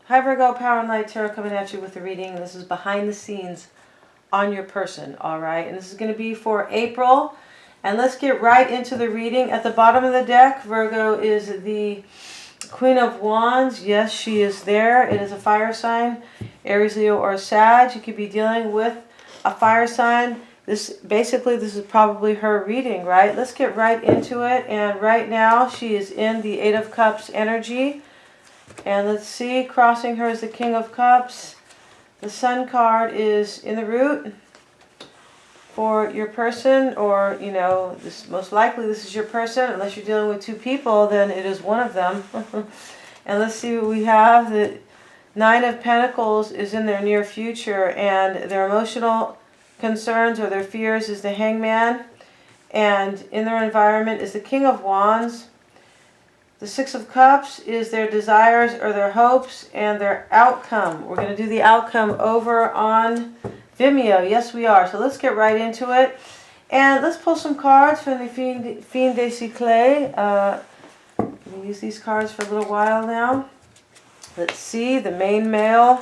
Hi Virgo, Power and Light Tarot coming at you with a reading. This is behind the scenes on your person, all right? And this is going to be for April. And let's get right into the reading. At the bottom of the deck, Virgo is the Queen of Wands. Yes, she is there. It is a fire sign, Aries, Leo, or Sag. You could be dealing with a fire sign. This is probably her reading, right? Let's get right into it. And right now, she is in the Eight of Cups energy. And let's see, crossing her is the King of Cups. The Sun card is in the root for your person, or, you know, most likely this is your person. Unless you're dealing with two people, then it is one of them. And let's see what we have. The Nine of Pentacles is in their near future, and their emotional concerns or their fears is the Hangman. And in their environment is the King of Wands. The Six of Cups is their desires or their hopes and their outcome. We're going to do the outcome over on Vimeo. Yes, we are. So let's get right into it. And let's pull some cards from the Fin de Cycle. We'll use these cards for a little while now. Let's see. The main male.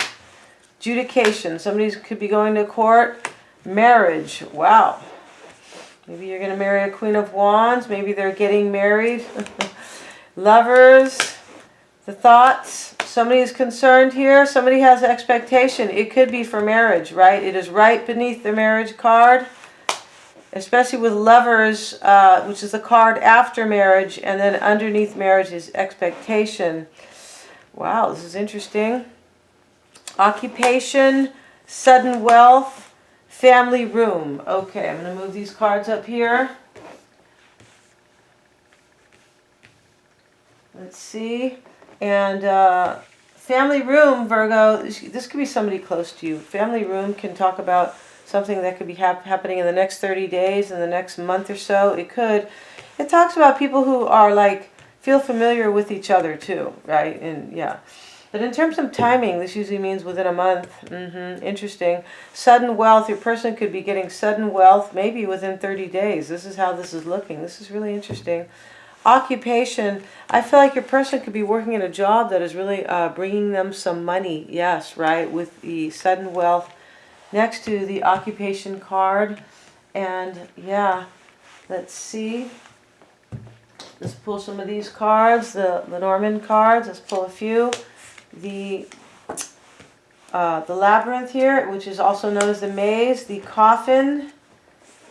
Adjudication. Somebody could be going to court. Marriage. Wow. Maybe you're going to marry a Queen of Wands. Maybe they're getting married. Lovers, the thoughts, somebody is concerned here, somebody has expectation. It could be for marriage, right? It is right beneath the marriage card, especially with lovers, which is the card after marriage, and then underneath marriage is expectation. Wow, this is interesting. Occupation, sudden wealth, family room. Okay, I'm going to move these cards up here. Let's see. And family room, Virgo, this could be somebody close to you. Family room can talk about something that could be happening in the next 30 days, in the next month or so. It could. It talks about people who are like, feel familiar with each other too, right? And yeah. But in terms of timing, this usually means within a month. Interesting. Sudden wealth. Your person could be getting sudden wealth maybe within 30 days. This is how this is looking. This is really interesting. Occupation, I feel like your person could be working in a job that is really bringing them some money. Yes, right, with the sudden wealth next to the occupation card. And yeah, let's see. Let's pull some of these cards, the Lenormand cards. Let's pull a few. The labyrinth here, which is also known as the maze, the coffin.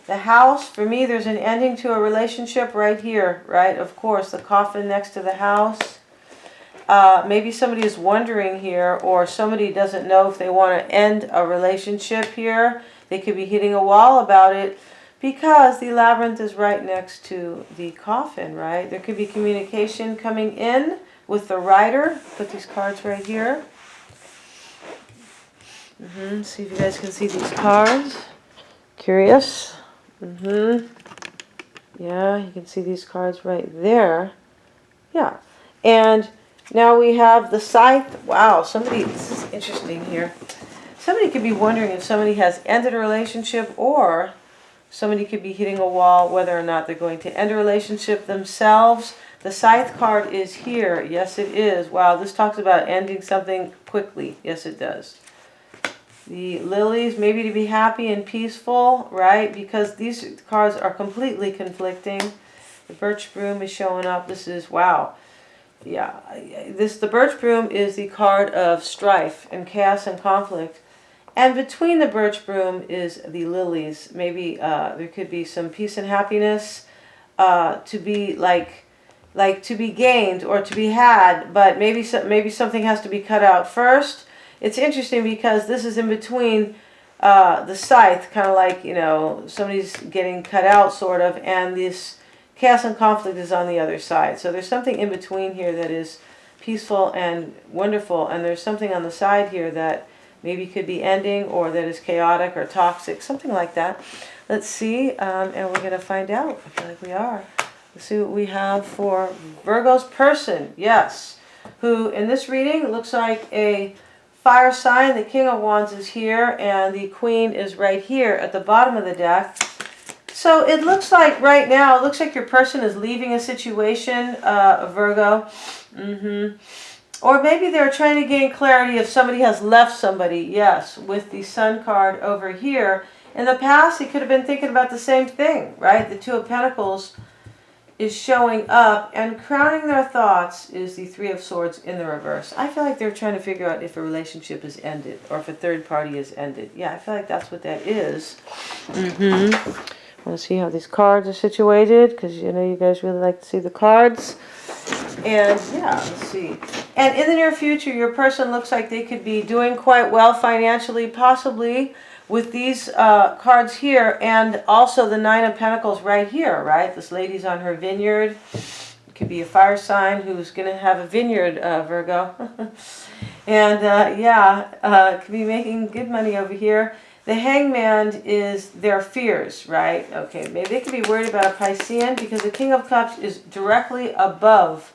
The house, for me, there's an ending to a relationship right here, right? Of course, the coffin next to the house. Maybe somebody is wondering here, or somebody doesn't know if they want to end a relationship here. They could be hitting a wall about it because the labyrinth is right next to the coffin, right? There could be communication coming in with the rider. Put these cards right here. See if you guys can see these cards. Curious. Yeah, you can see these cards right there. Yeah. And now we have the scythe. Wow, this is interesting here. Somebody could be wondering if somebody has ended a relationship, or somebody could be hitting a wall whether or not they're going to end a relationship themselves. The scythe card is here. Yes, it is. Wow, this talks about ending something quickly. Yes, it does. The lilies, maybe to be happy and peaceful, right? Because these cards are completely conflicting. The birch broom is showing up. This is, wow. Yeah, the birch broom is the card of strife and chaos and conflict. And between the birch broom is the lilies. Maybe there could be some peace and happiness to be to be gained or to be had, but maybe something has to be cut out first. It's interesting because this is in between the scythe, kind of like, you know, somebody's getting cut out sort of, and this chaos and conflict is on the other side. So there's something in between here that is peaceful and wonderful, and there's something on the side here that maybe could be ending, or that is chaotic or toxic, something like that. Let's see, and we're going to find out. I feel like we are. Let's see what we have for Virgo's person. Yes, who in this reading looks like a fire sign. The King of Wands is here, and the Queen is right here at the bottom of the deck. So it looks like right now, it looks like your person is leaving a situation, Virgo. Or maybe they're trying to gain clarity if somebody has left somebody. Yes, with the Sun card over here. In the past, he could have been thinking about the same thing, right? The Two of Pentacles is showing up, and crowning their thoughts is the Three of Swords in the reverse. I feel like they're trying to figure out if a relationship is ended or if a third party is ended. Yeah, I feel like that's what that is. I want to see how these cards are situated, because you know you guys really like to see the cards. And yeah, let's see. And in the near future, your person looks like they could be doing quite well financially, possibly with these cards here, and also the Nine of Pentacles right here, right? This lady's on her vineyard. It could be a fire sign who's going to have a vineyard, Virgo. And could be making good money over here. The Hangman is their fears, right? Okay, maybe they could be worried about a Piscean, because the King of Cups is directly above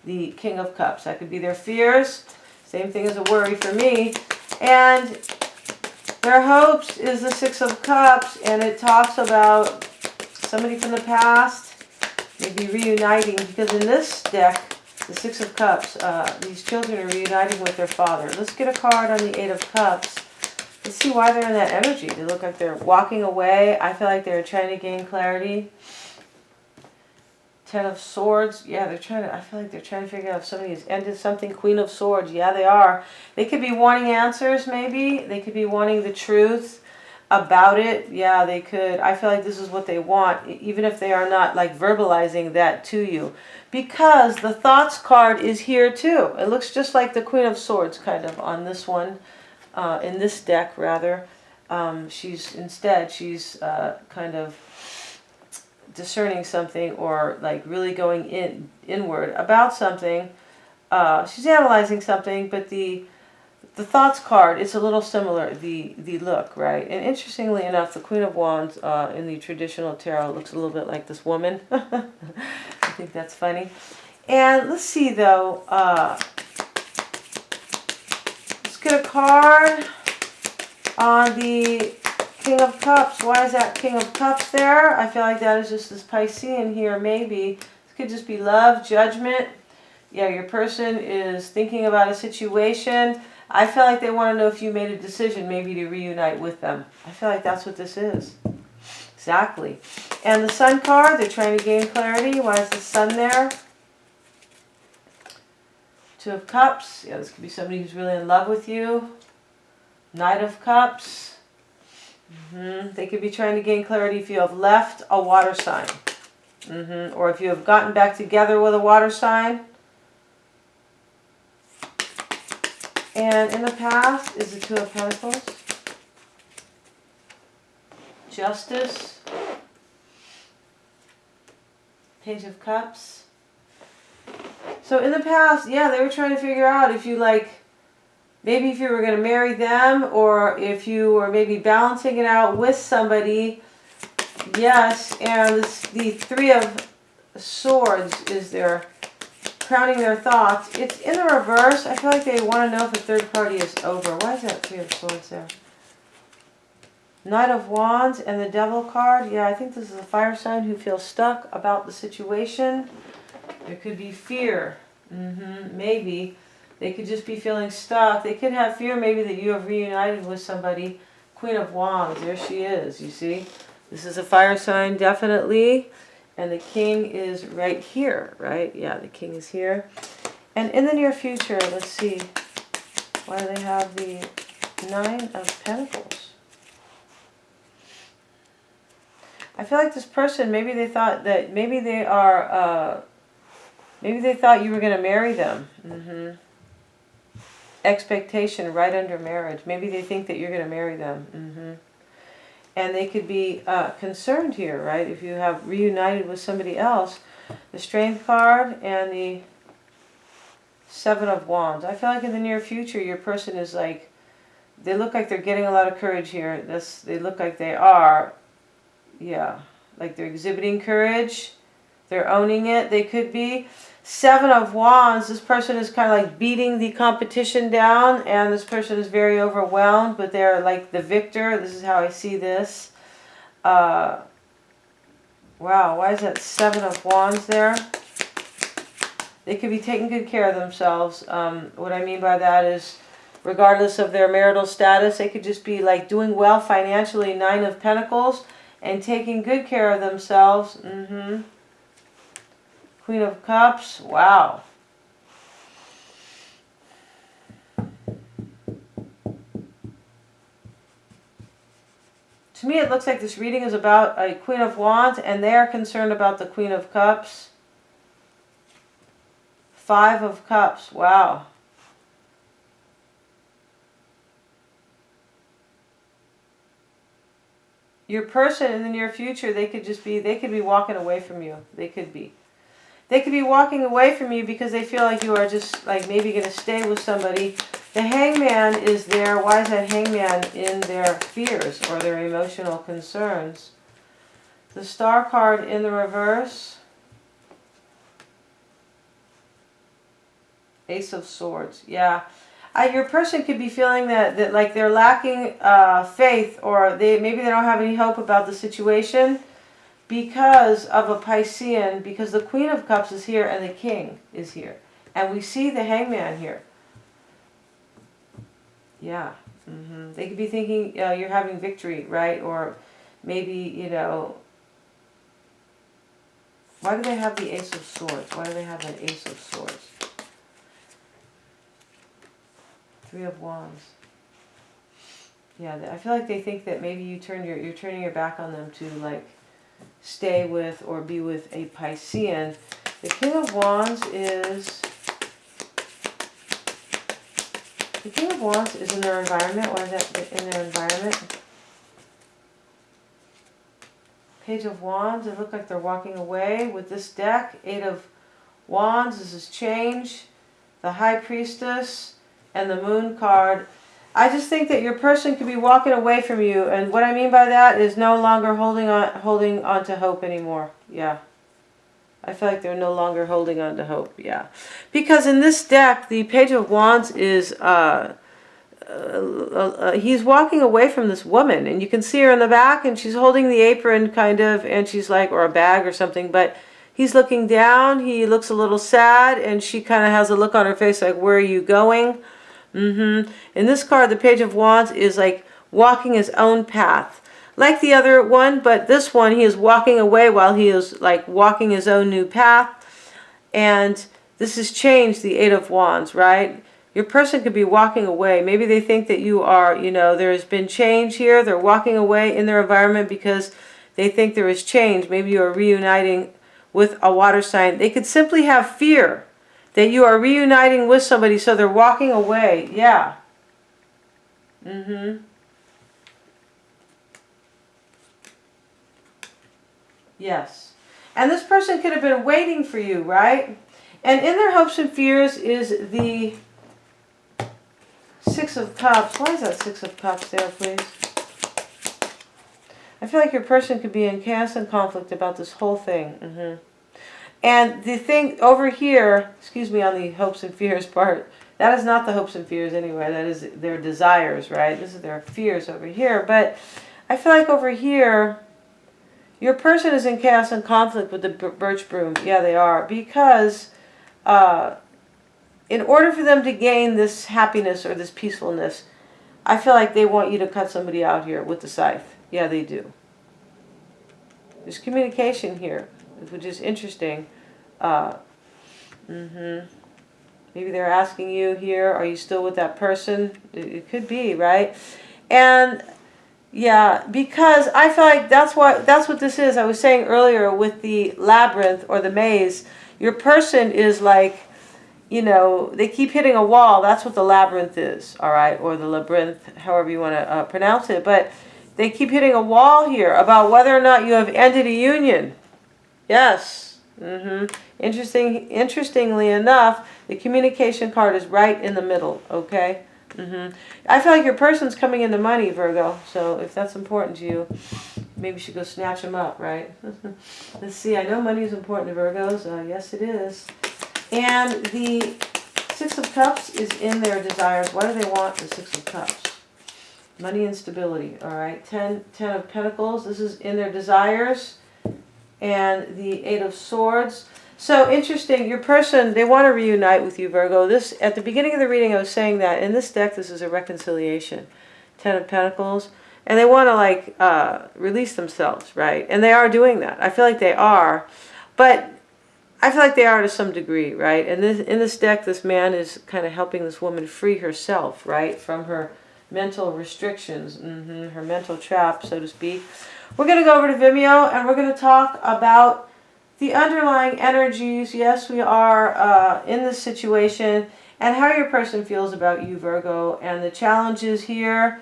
the King of Cups. That could be their fears. Same thing as a worry for me. And their hopes is the Six of Cups, and it talks about somebody from the past maybe reuniting, because in this deck, the Six of Cups, these children are reuniting with their father. Let's get a card on the Eight of Cups. Let's see why they're in that energy. They look like they're walking away. I feel like they're trying to gain clarity. Ten of Swords. Yeah, I feel like they're trying to figure out if somebody has ended something. Queen of Swords. Yeah, they are. They could be wanting answers, maybe. They could be wanting the truth about it. Yeah, they could. I feel like this is what they want, even if they are not like verbalizing that to you. Because the Thoughts card is here too. It looks just like the Queen of Swords kind of on this one. In this deck, rather. She's kind of discerning something, or like really going inward about something. She's analyzing something, but the Thoughts card, it's a little similar, the look, right? And interestingly enough, the Queen of Wands in the traditional tarot looks a little bit like this woman. I think that's funny. And let's see though, let's get a card on the King of Cups. Why is that King of Cups there? I feel like that is just this Piscean here, maybe. This could just be love, judgment. Yeah, your person is thinking about a situation. I feel like they want to know if you made a decision maybe to reunite with them. I feel like that's what this is. Exactly. And the Sun card, they're trying to gain clarity. Why is the Sun there? Two of Cups. Yeah, this could be somebody who's really in love with you. Knight of Cups. They could be trying to gain clarity if you have left a water sign. Or if you have gotten back together with a water sign. And in the past is the Two of Pentacles. Justice. Page of Cups. So in the past, yeah, they were trying to figure out if you maybe if you were going to marry them, or if you were maybe balancing it out with somebody. Yes, and the Three of Swords is their crowning their thoughts. It's in the reverse. I feel like they want to know if a third party is over. Why is that Three of Swords there? Knight of Wands and the Devil card. Yeah, I think this is a fire sign who feels stuck about the situation. There could be fear. Maybe. They could just be feeling stuck. They could have fear maybe that you have reunited with somebody. Queen of Wands. There she is, you see. This is a fire sign, definitely. And the King is right here, right? Yeah, the King is here. And in the near future, let's see. Why do they have the Nine of Pentacles? I feel like this person, maybe they thought that, maybe they are, maybe they thought you were going to marry them. Expectation right under marriage. Maybe they think that you're going to marry them. And they could be concerned here, right? If you have reunited with somebody else. The Strength card and the Seven of Wands. I feel like in the near future, your person is like, they look like they're getting a lot of courage here. They look like they are, yeah, like they're exhibiting courage. They're owning it. They could be. Seven of Wands, this person is kind of like beating the competition down, and this person is very overwhelmed, but they're like the victor. This is how I see this. Wow, why is that Seven of Wands there? They could be taking good care of themselves. What I mean by that is, regardless of their marital status, they could just be like doing well financially, 9 of Pentacles, and taking good care of themselves. Queen of Cups, wow. To me, it looks like this reading is about a Queen of Wands, and they are concerned about the Queen of Cups. 5 of Cups, wow. Your person in the near future, they could be walking away from you. They could be walking away from you because they feel like you are just like maybe going to stay with somebody. The Hangman is there. Why is that Hangman in their fears or their emotional concerns? The Star card in the reverse. Ace of Swords. Yeah. Your person could be feeling that like they're lacking faith, or maybe they don't have any hope about the situation because of a Piscean, because the Queen of Cups is here and the King is here. And we see the Hangman here. Yeah. They could be thinking you're having victory, right? Or maybe, you know, why do they have the Ace of Swords? Why do they have an Ace of Swords? 3 of Wands. Yeah, I feel like they think that maybe you're turning your back on them to like stay with or be with a Piscean. The King of Wands is in their environment. Why is that in their environment? Page of Wands. It looks like they're walking away with this deck. 8 of Wands. This is change. The High Priestess. And the Moon card. I just think that your person could be walking away from you, and what I mean by that is no longer holding on to hope anymore. Yeah. I feel like they're no longer holding on to hope. Yeah. Because in this deck, the Page of Wands is he's walking away from this woman, and you can see her in the back, and she's holding the apron kind of, and she's like, or a bag or something, but he's looking down. He looks a little sad, and she kind of has a look on her face like, where are you going? In this card, the Page of Wands is like walking his own path. Like the other one, but this one, he is walking away while he is like walking his own new path. And this has changed, the 8 of Wands, right? Your person could be walking away. Maybe they think that you are, you know, there has been change here. They're walking away in their environment because they think there is change. Maybe you are reuniting with a water sign. They could simply have fear that you are reuniting with somebody, so they're walking away. Yeah. Yes. And this person could have been waiting for you, right? And in their hopes and fears is the 6 of Cups. Why is that 6 of Cups there, please? I feel like your person could be in chaos and conflict about this whole thing. And the thing over here, excuse me, on the hopes and fears part, that is not the hopes and fears anyway. That is their desires, right? This is their fears over here. But I feel like over here, your person is in chaos and conflict with the birch broom. Yeah, they are. Because in order for them to gain this happiness or this peacefulness, I feel like they want you to cut somebody out here with the scythe. Yeah, they do. There's communication here, which is interesting. Maybe they're asking you here, are you still with that person? It could be, right? And yeah, because I feel like that's what this is. I was saying earlier with the labyrinth or the maze, your person is like, you know, they keep hitting a wall. That's what the labyrinth is, all right? Or the labyrinth, however you want to pronounce it. But they keep hitting a wall here about whether or not you have ended a union. Yes. Interestingly enough, the communication card is right in the middle, okay? I feel like your person's coming into money, Virgo. So if that's important to you, maybe you should go snatch them up, right? Let's see. I know money is important to Virgos. Yes, it is. And the 6 of Cups is in their desires. Why do they want the 6 of Cups? Money and stability, all right? 10 of Pentacles. This is in their desires. And the 8 of Swords. So interesting, your person, they want to reunite with you, Virgo. This, at the beginning of the reading, I was saying that in this deck, this is a reconciliation. Ten of Pentacles. And they want to like release themselves, right? And they are doing that. I feel like they are. But I feel like they are to some degree, right? And this, in this deck, this man is kind of helping this woman free herself, right? From her mental restrictions, her mental trap, so to speak. We're going to go over to Vimeo and we're going to talk about the underlying energies. Yes, we are in this situation, and how your person feels about you, Virgo, and the challenges here.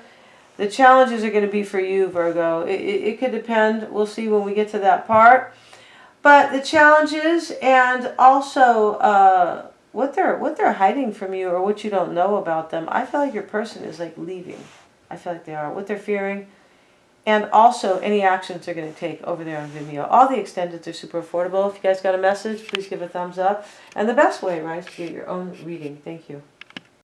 The challenges are going to be for you, Virgo. It could depend. We'll see when we get to that part. But the challenges, and also what they're hiding from you, or what you don't know about them. I feel like your person is like leaving. I feel like they are. What they're fearing. And also any actions they're going to take over there on Vimeo. All the extendeds are super affordable. If you guys got a message, please give a thumbs up. And the best way, right, is to get your own reading. Thank you.